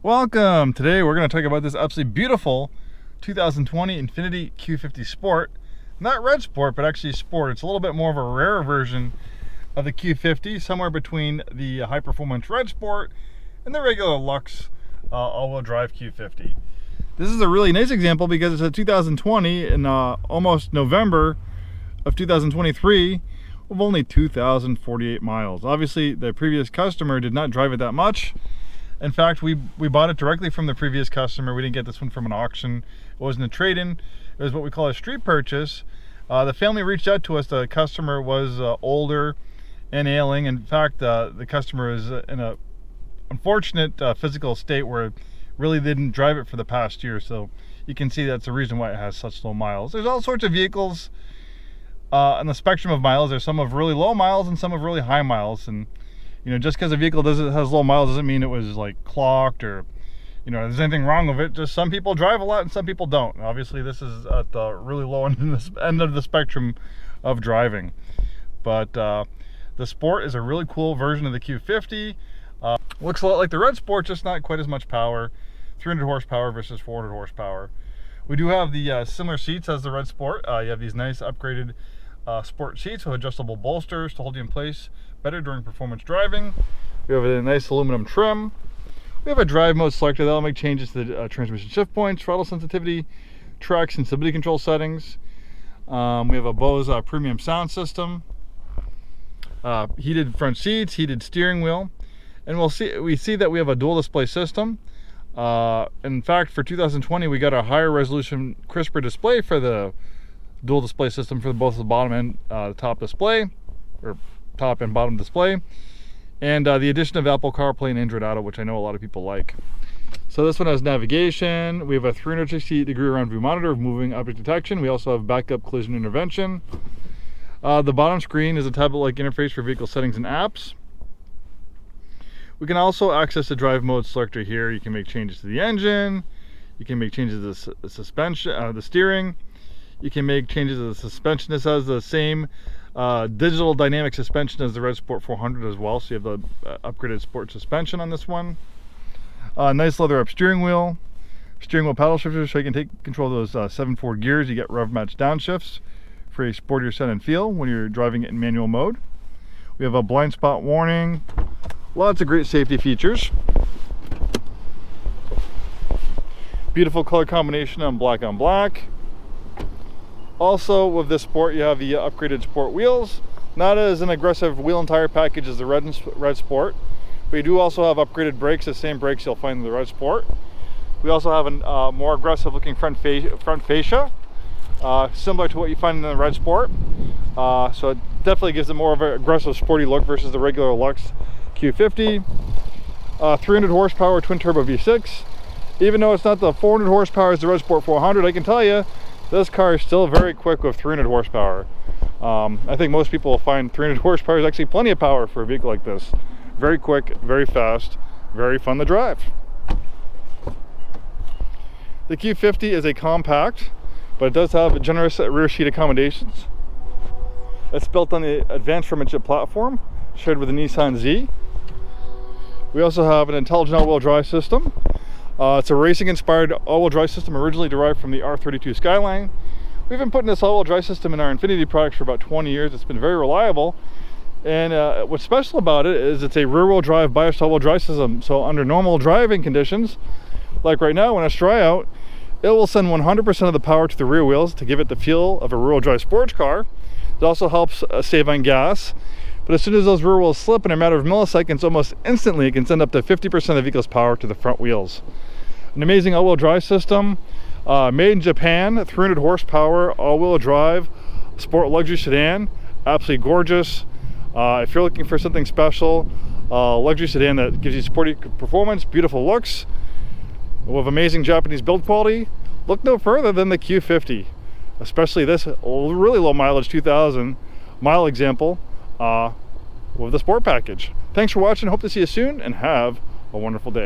Welcome! Today we're going to talk about this absolutely beautiful 2020 Infiniti Q50 Sport. Not Red Sport, but actually Sport. It's a little bit more of a rare version of the Q50, somewhere between the high performance Red Sport and the regular Luxe all-wheel drive Q50. This is a really nice example because it's a 2020 in almost November of 2023 with only 2,048 miles. Obviously the previous customer did not drive it that much. In fact, we bought it directly from the previous customer. We didn't get this one from an auction. It wasn't a trade-in. It was what we call a street purchase. The family reached out to us. The customer was older and ailing. In fact, the customer is in a unfortunate physical state where really didn't drive it for the past year. So you can see that's the reason why it has such low miles. There's all sorts of vehicles on the spectrum of miles. There's some of really low miles and some of really high miles. And you know, just because a vehicle has low miles doesn't mean it was like clocked or, you know, there's anything wrong with it. Just some people drive a lot and some people don't. Obviously, this is at the really low end of the spectrum of driving. But the Sport is a really cool version of the Q50. Looks a lot like the Red Sport, just not quite as much power. 300 horsepower versus 400 horsepower. We do have the similar seats as the Red Sport. You have these nice upgraded sport seats with adjustable bolsters to hold you in place better during performance driving. We have a nice aluminum trim. We have a drive mode selector that'll make changes to the transmission shift points, throttle sensitivity, traction stability control settings. We have a Bose premium sound system, heated front seats, heated steering wheel, and we see that we have a dual display system. In fact, for 2020, we got a higher resolution, crisper display for the dual display system for both the bottom and the top display, or top and bottom display, and the addition of Apple CarPlay and Android Auto, which I know a lot of people like. So this one has navigation. We have a 360-degree around view monitor of moving object detection. We also have backup collision intervention. The bottom screen is a tablet-like interface for vehicle settings and apps. We can also access the drive mode selector here. You can make changes to the engine. You can make changes to the suspension, the steering. You can make changes to the suspension. This has the same digital dynamic suspension as the Red Sport 400 as well. So you have the upgraded sport suspension on this one. Nice leather up steering wheel paddle shifters, so you can take control of those 7/4 gears. You get rev match downshifts for a sportier set and feel when you're driving it in manual mode. We have a blind spot warning. Lots of great safety features. Beautiful color combination on black. Also, with this Sport, you have the upgraded Sport wheels. Not as an aggressive wheel and tire package as the Red Sport. We do also have upgraded brakes, the same brakes you'll find in the Red Sport. We also have a more aggressive looking front fascia, similar to what you find in the Red Sport. So it definitely gives it more of an aggressive sporty look versus the regular Luxe Q50. 300 horsepower twin turbo V6. Even though it's not the 400 horsepower as the Red Sport 400, I can tell you, this car is still very quick with 300 horsepower. I think most people will find 300 horsepower is actually plenty of power for a vehicle like this. Very quick, very fast, very fun to drive. The Q50 is a compact, but it does have generous rear seat accommodations. It's built on the advanced Infiniti platform, shared with the Nissan Z. We also have an intelligent all-wheel drive system. It's a racing-inspired all-wheel drive system originally derived from the R32 Skyline. We've been putting this all-wheel drive system in our Infiniti products for about 20 years. It's been very reliable. And what's special about it is it's a rear-wheel drive biased all-wheel drive system. So under normal driving conditions, like right now when it's dry out, it will send 100% of the power to the rear wheels to give it the feel of a rear-wheel drive sports car. It also helps save on gas. But as soon as those rear wheels slip in a matter of milliseconds, almost instantly, it can send up to 50% of the vehicle's power to the front wheels. An amazing all-wheel drive system, made in Japan, 300 horsepower, all-wheel drive, sport luxury sedan, absolutely gorgeous. If you're looking for something special, luxury sedan that gives you sporty performance, beautiful looks, with amazing Japanese build quality, look no further than the Q50. Especially this really low mileage 2,000 mile example with the Sport package. Thanks for watching. Hope to see you soon and have a wonderful day.